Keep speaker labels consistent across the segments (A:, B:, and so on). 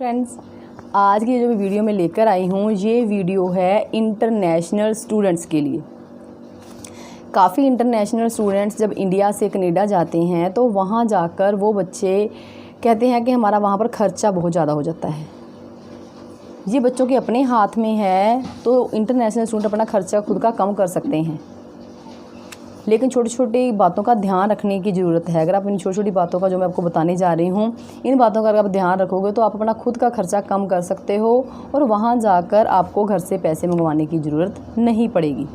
A: Friends, आज की जो वीडियो मैं लेकर आई हूँ ये वीडियो है इंटरनेशनल स्टूडेंट्स के लिए। काफ़ी इंटरनेशनल स्टूडेंट्स जब इंडिया से कनाडा जाते हैं तो वहाँ जाकर वो बच्चे कहते हैं कि हमारा वहाँ पर ख़र्चा बहुत ज़्यादा हो जाता है। ये बच्चों के अपने हाथ में है, तो इंटरनेशनल स्टूडेंट अपना ख़र्चा खुद का कम कर सकते हैं, लेकिन छोटी छोटी बातों का ध्यान रखने की ज़रूरत है। अगर आप इन छोटी छोटी बातों का जो मैं आपको बताने जा रही हूँ, इन बातों का अगर आप ध्यान रखोगे तो आप अपना खुद का खर्चा कम कर सकते हो और वहाँ जाकर आपको घर से पैसे मंगवाने की ज़रूरत नहीं पड़ेगी।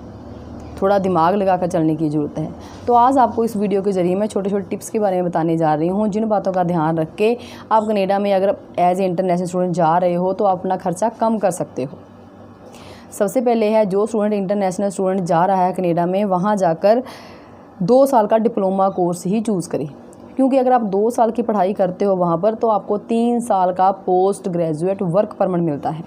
A: थोड़ा दिमाग लगाकर चलने की ज़रूरत है। तो आज आपको इस वीडियो के ज़रिए मैं छोटे छोटे टिप्स के बारे में बताने जा रही हूँ, जिन बातों का ध्यान रख के आप कनाडा में अगर एज ए इंटरनेशनल स्टूडेंट जा रहे हो तो आप अपना खर्चा कम कर सकते हो। सबसे पहले है, जो स्टूडेंट इंटरनेशनल स्टूडेंट जा रहा है कनाडा में, वहाँ जाकर 2 साल का डिप्लोमा कोर्स ही चूज़ करें, क्योंकि अगर आप 2 साल की पढ़ाई करते हो वहाँ पर तो आपको 3 साल का पोस्ट ग्रेजुएट वर्क परमिट मिलता है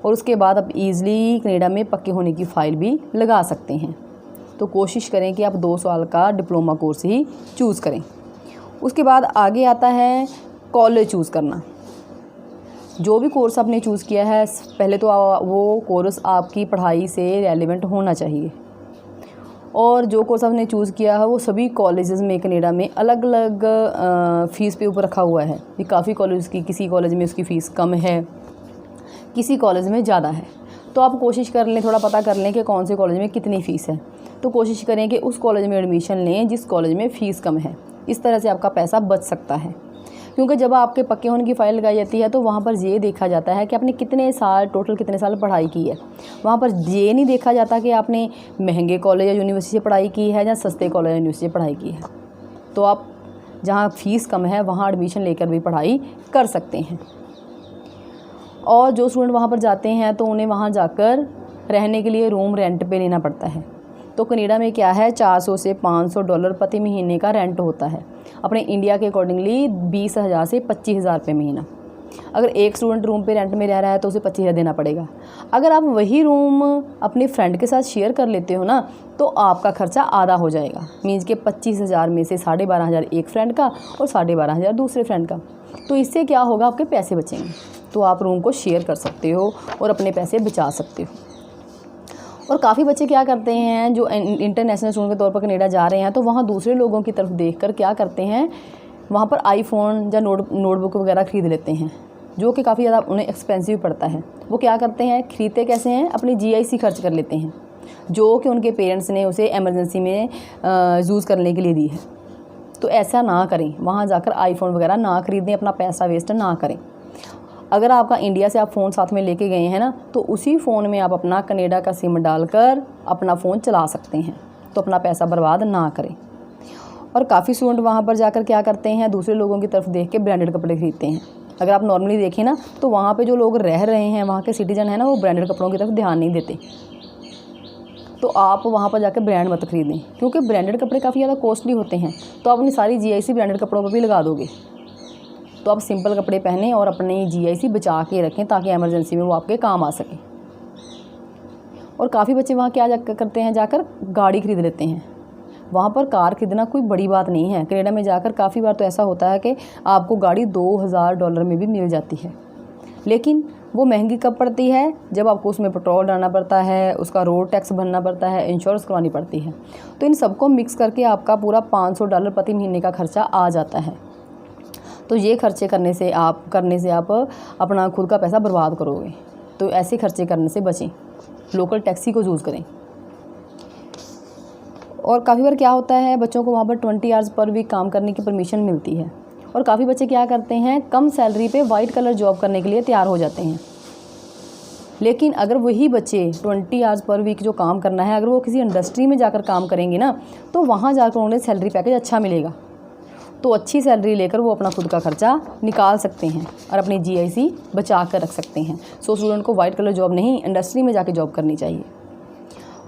A: और उसके बाद आप ईज़िली कनाडा में पक्के होने की फ़ाइल भी लगा सकते हैं। तो कोशिश करें कि आप 2 साल का डिप्लोमा कोर्स ही चूज़ करें। उसके बाद आगे आता है कॉलेज चूज़ करना। जो भी कोर्स आपने चूज़ किया है, पहले तो वो कोर्स आपकी पढ़ाई से रेलेवेंट होना चाहिए, और जो कोर्स आपने चूज़ किया है वो सभी कॉलेजेस में कनाडा में अलग अलग फ़ीस पे ऊपर रखा हुआ है। ये काफ़ी कॉलेज की, किसी कॉलेज में उसकी फ़ीस कम है, किसी कॉलेज में ज़्यादा है। तो आप कोशिश कर लें, थोड़ा पता कर लें कि कौन से कॉलेज में कितनी फ़ीस है। तो कोशिश करें कि उस कॉलेज में एडमिशन लें जिस कॉलेज में फ़ीस कम है। इस तरह से आपका पैसा बच सकता है, क्योंकि जब आपके पक्के होने की फ़ाइल लगाई जाती है तो वहाँ पर ये देखा जाता है कि आपने कितने साल, टोटल कितने साल पढ़ाई की है। वहाँ पर ये नहीं देखा जाता कि आपने महंगे कॉलेज या यूनिवर्सिटी से पढ़ाई की है या सस्ते कॉलेज या यूनिवर्सिटी से पढ़ाई की है। तो आप जहाँ फ़ीस कम है वहाँ एडमिशन लेकर भी पढ़ाई कर सकते हैं। और जो स्टूडेंट वहाँ पर जाते हैं तो उन्हें वहाँ जाकर रहने के लिए रूम रेंट पे लेना पड़ता है। तो कनाडा में क्या है, $400 से $500 प्रति महीने का रेंट होता है। अपने इंडिया के अकॉर्डिंगली 20,000 से 25,000 रुपये महीना। अगर एक स्टूडेंट रूम पे रेंट में रह रहा है तो उसे 25,000 देना पड़ेगा। अगर आप वही रूम अपने फ्रेंड के साथ शेयर कर लेते हो ना, तो आपका खर्चा आधा हो जाएगा। मीन्स के 25,000 में से 12,500 एक फ्रेंड का और 12,500 दूसरे फ्रेंड का। तो इससे क्या होगा, आपके पैसे बचेंगे। तो आप रूम को शेयर कर सकते हो और अपने पैसे बचा सकते हो। और काफ़ी बच्चे क्या करते हैं, जो इंटरनेशनल स्टूडेंट के तौर पर कनाडा जा रहे हैं, तो वहाँ दूसरे लोगों की तरफ देखकर क्या करते हैं, वहाँ पर आईफोन या नोटबुक वगैरह ख़रीद लेते हैं, जो कि काफ़ी ज़्यादा उन्हें एक्सपेंसिव पड़ता है। वो क्या करते हैं, खरीदते कैसे हैं, अपनी GIC खर्च कर लेते हैं, जो कि उनके पेरेंट्स ने उसे एमरजेंसी में यूज़ करने के लिए दी है। तो ऐसा ना करें, वहाँ जाकर आईफोन वगैरह ना खरीदें, अपना पैसा वेस्ट ना करें। अगर आपका इंडिया से आप फ़ोन साथ में लेके गए हैं ना, तो उसी फ़ोन में आप अपना कनाडा का सिम डालकर अपना फ़ोन चला सकते हैं। तो अपना पैसा बर्बाद ना करें। और काफ़ी स्टूडेंट वहाँ पर जाकर क्या करते हैं, दूसरे लोगों की तरफ देख के ब्रांडेड कपड़े खरीदते हैं। अगर आप नॉर्मली देखें ना, तो वहाँ पे जो लोग रह रहे हैं, वहाँ के सिटीजन हैं ना, वो ब्रांडेड कपड़ों की तरफ ध्यान नहीं देते। तो आप वहाँ पर जाकर ब्रांड मत खरीदें, क्योंकि ब्रांडेड कपड़े काफ़ी ज़्यादा कॉस्टली होते हैं। तो आप अपनी सारी GIC ब्रांडेड कपड़ों पर भी लगा दोगे। तो आप सिंपल कपड़े पहनें और अपनी GIC बचा के रखें, ताकि एमरजेंसी में वो आपके काम आ सके। और काफ़ी बच्चे वहाँ क्या करते हैं, जाकर गाड़ी खरीद लेते हैं। वहाँ पर कार खरीदना कोई बड़ी बात नहीं है। कनाडा में जाकर काफ़ी बार तो ऐसा होता है कि आपको गाड़ी $2,000 में भी मिल जाती है, लेकिन वो महंगी कब पड़ती है, जब आपको उसमें पेट्रोल डालना पड़ता है, उसका रोड टैक्स भरना पड़ता है, इंश्योरेंस करवानी पड़ती है। तो इन सबको मिक्स करके आपका पूरा $500 प्रति महीने का खर्चा आ जाता है। तो ये खर्चे करने से आप अपना खुद का पैसा बर्बाद करोगे। तो ऐसे खर्चे करने से बचें, लोकल टैक्सी को यूज़ करें। और काफ़ी बार क्या होता है, बच्चों को वहाँ पर 20 आवर्स पर वीक काम करने की परमिशन मिलती है, और काफ़ी बच्चे क्या करते हैं, कम सैलरी पे वाइट कलर जॉब करने के लिए तैयार हो जाते हैं। लेकिन अगर वही बच्चे 20 आवर्स पर वीक जो काम करना है, अगर वो किसी इंडस्ट्री में जाकर काम करेंगे ना, तो वहाँ जाकर उन्हें सैलरी पैकेज अच्छा मिलेगा। तो अच्छी सैलरी लेकर वो अपना खुद का खर्चा निकाल सकते हैं और अपनी GIC बचा कर रख सकते हैं। सो स्टूडेंट को वाइट कलर जॉब नहीं, इंडस्ट्री में जाके जॉब करनी चाहिए।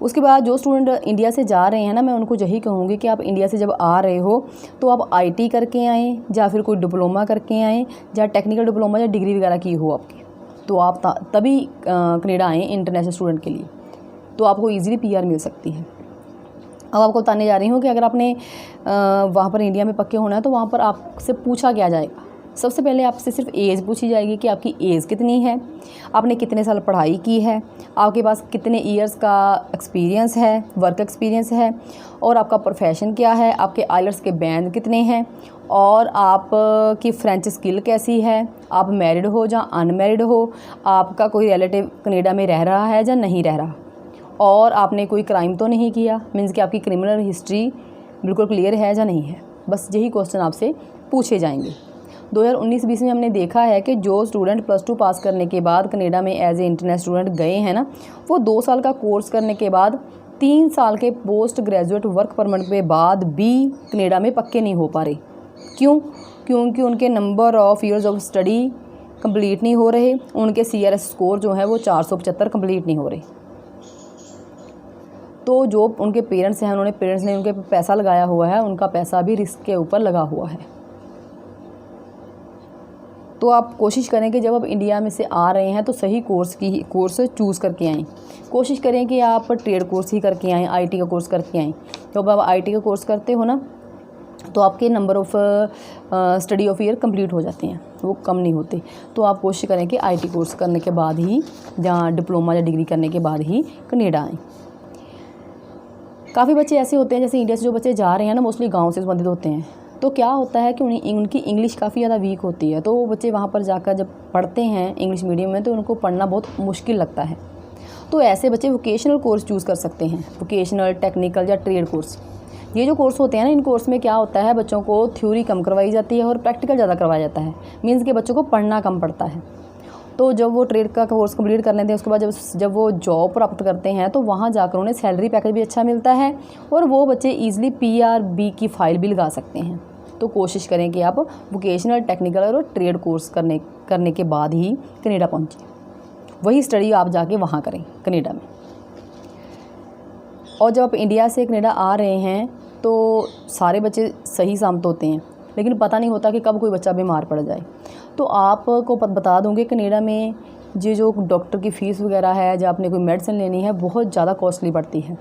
A: उसके बाद जो स्टूडेंट इंडिया से जा रहे हैं ना, मैं उनको यही कहूँगी कि आप इंडिया से जब आ रहे हो तो आप IT करके आएँ, या फिर कोई डिप्लोमा करके आएँ, या टेक्निकल डिप्लोमा या डिग्री वगैरह की हो आपकी, तो आप तभी कनाडा आएँ इंटरनेशनल स्टूडेंट के लिए। तो आपको ईज़िली PR मिल सकती है। अब आपको बताने जा रही हूँ कि अगर आपने वहाँ पर इंडिया में पक्के होना है तो वहाँ पर आपसे पूछा क्या जाएगा सबसे पहले आपसे सिर्फ एज पूछी जाएगी कि आपकी एज कितनी है, आपने कितने साल पढ़ाई की है, आपके पास कितने ईयर्स का एक्सपीरियंस है, वर्क एक्सपीरियंस है, और आपका प्रोफेशन क्या है, आपके आइलेट्स के बैंड कितने हैं, और आप की फ्रेंच स्किल कैसी है, आप मैरिड हो या अनमैरिड हो, आपका कोई रिलेटिव कनाडा में रह रहा है या नहीं रह रहा, और आपने कोई क्राइम तो नहीं किया, मीन्स कि आपकी क्रिमिनल हिस्ट्री बिल्कुल क्लियर है या नहीं है। बस यही क्वेश्चन आपसे पूछे जाएंगे। 2019-20 में हमने देखा है कि जो स्टूडेंट +2 पास करने के बाद कनाडा में एज ए इंटरनेशनल स्टूडेंट गए हैं ना, वो 2 साल का कोर्स करने के बाद 3 साल के पोस्ट ग्रेजुएट वर्क परमिट के बाद भी कनाडा में पक्के नहीं हो पा रहे। क्यों? क्योंकि उनके number of years of study complete नहीं हो रहे, उनके CRS स्कोर जो है वो 475 कंप्लीट नहीं हो रहे। तो जो उनके पेरेंट्स हैं, पेरेंट्स ने उनके पैसा लगाया हुआ है, उनका पैसा भी रिस्क के ऊपर लगा हुआ है। तो आप कोशिश करें कि जब आप इंडिया में से आ रहे हैं तो सही कोर्स चूज़ करके आएँ। कोशिश करें कि आप ट्रेड कोर्स ही करके आएँ, IT का कोर्स करके आएँ। तो अब आप IT का कोर्स करते हो ना, तो आपके number of study of year complete हो जाते हैं, वो कम नहीं होते। तो आप कोशिश करें कि IT कोर्स करने के बाद ही या डिप्लोमा या डिग्री करने के बाद ही कनाडा आएँ। काफ़ी बच्चे ऐसे होते हैं, जैसे इंडिया से जो बच्चे जा रहे हैं ना, मोस्टली गाँव से संबंधित होते हैं। तो क्या होता है कि उनकी इंग्लिश काफ़ी ज़्यादा वीक होती है, तो वो बच्चे वहाँ पर जाकर जब पढ़ते हैं इंग्लिश मीडियम में तो उनको पढ़ना बहुत मुश्किल लगता है। तो ऐसे बच्चे वोकेशनल कोर्स चूज़ कर सकते हैं, वोकेशनल, टेक्निकल या ट्रेड कोर्स। ये जो कोर्स होते हैं ना, इन कोर्स में क्या होता है, बच्चों को थ्योरी कम करवाई जाती है और प्रैक्टिकल ज़्यादा करवाया जाता है। मीन्स कि बच्चों को पढ़ना कम पड़ता है। तो जब वो ट्रेड का कोर्स कंप्लीट कर लेते हैं, उसके बाद जब वो जॉब प्राप्त करते हैं तो वहाँ जाकर उन्हें सैलरी पैकेज भी अच्छा मिलता है और वो बच्चे ईज़िली PRB की फ़ाइल भी लगा सकते हैं। तो कोशिश करें कि आप वोकेशनल, टेक्निकल और ट्रेड कोर्स करने के बाद ही कनाडा पहुँचें। वही स्टडी आप जाके वहाँ करें कनाडा में। और जब आप इंडिया से कनाडा आ रहे हैं तो सारे बच्चे सही सलामत होते हैं, लेकिन पता नहीं होता कि कब कोई बच्चा बीमार पड़ जाए। तो आपको बता दूँगी कनाडा में ये जो डॉक्टर की फ़ीस वगैरह है, जब आपने कोई मेडिसिन लेनी है, बहुत ज़्यादा कॉस्टली पड़ती है।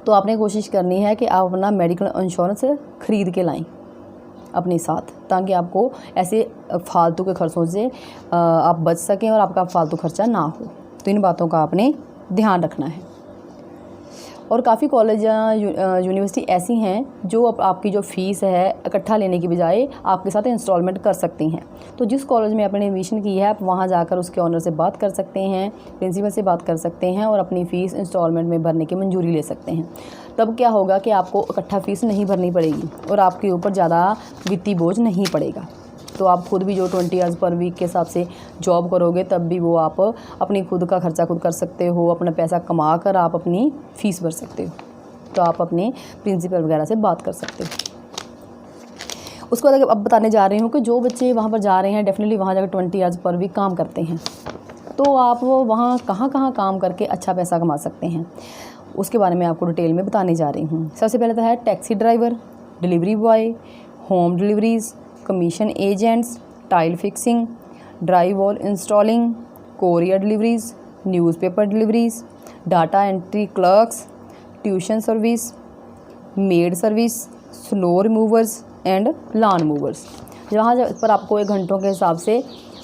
A: तो आपने कोशिश करनी है कि आप अपना मेडिकल इंश्योरेंस ख़रीद के लाएं अपने साथ, ताकि आपको ऐसे फालतू के खर्चों से आप बच सकें और आपका फालतू खर्चा ना हो। तो इन बातों का आपने ध्यान रखना है। और काफ़ी कॉलेज यूनिवर्सिटी ऐसी हैं जो आपकी जो फ़ीस है इकट्ठा लेने की बजाय आपके साथ इंस्टॉलमेंट कर सकती हैं। तो जिस कॉलेज में आपने एडमिशन की है, आप वहाँ जाकर उसके ऑनर से बात कर सकते हैं, प्रिंसिपल से बात कर सकते हैं और अपनी फ़ीस इंस्टॉलमेंट में भरने की मंजूरी ले सकते हैं। तब क्या होगा कि आपको इकट्ठा फ़ीस नहीं भरनी पड़ेगी और आपके ऊपर ज़्यादा वित्तीय बोझ नहीं पड़ेगा। तो आप खुद भी जो 20 आवर्स पर वीक के हिसाब से जॉब करोगे, तब भी वो आप अपनी खुद का खर्चा खुद कर सकते हो, अपना पैसा कमा कर आप अपनी फ़ीस भर सकते हो। तो आप अपने प्रिंसिपल वगैरह से बात कर सकते हो। उसके बाद अब बताने जा रही हूँ कि जो बच्चे वहाँ पर जा रहे हैं, डेफिनेटली वहाँ जाकर 20 आवर्स पर वीक काम करते हैं, तो आप वहाँ कहाँ कहाँ काम करके अच्छा पैसा कमा सकते हैं, उसके बारे में आपको डिटेल में बताने जा रही हूँ। सबसे पहले तो है taxi driver, delivery boy, home deliveries, commission agents, tile fixing, dry wall installing, courier deliveries, newspaper deliveries, data entry clerks, tuition service, made service, snow removers and lawn movers. जहाँ पर आपको 1 घंटों के हिसाब से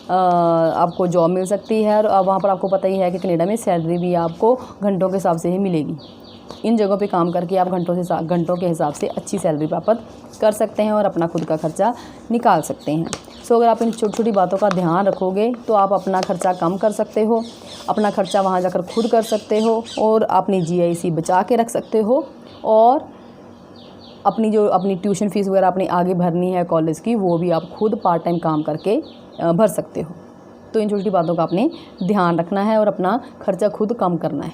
A: आपको जॉब मिल सकती है और वहाँ पर आपको पता ही है कि कनाडा में सैलरी भी आपको घंटों के हिसाब से ही मिलेगी। इन जगहों पे काम करके आप घंटों के हिसाब से अच्छी सैलरी प्राप्त कर सकते हैं और अपना खुद का खर्चा निकाल सकते हैं। सो अगर आप इन छोटी छोटी बातों का ध्यान रखोगे तो आप अपना खर्चा कम कर सकते हो, अपना खर्चा वहाँ जाकर खुद कर सकते हो और अपनी GIC बचा के रख सकते हो और अपनी ट्यूशन फ़ीस वगैरह अपनी आगे भरनी है कॉलेज की, वो भी आप खुद पार्ट टाइम काम करके भर सकते हो। तो इन छोटी बातों का आपने ध्यान रखना है और अपना खर्चा खुद कम करना है।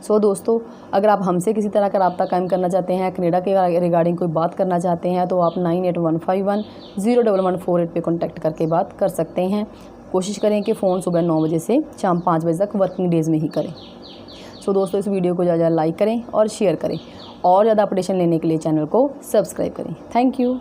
A: सो दोस्तों, अगर आप हमसे किसी तरह का रब्ता कायम करना चाहते हैं, कनाडा के रिगार्डिंग कोई बात करना चाहते हैं, तो आप 9815101148 पे कॉन्टैक्ट करके बात कर सकते हैं। कोशिश करें कि फ़ोन सुबह 9 बजे से शाम 5 बजे तक वर्किंग डेज़ में ही करें। सो दोस्तों, इस वीडियो को ज़्यादा लाइक करें और शेयर करें और ज़्यादा अपडेशन लेने के लिए चैनल को सब्सक्राइब करें। Thank you.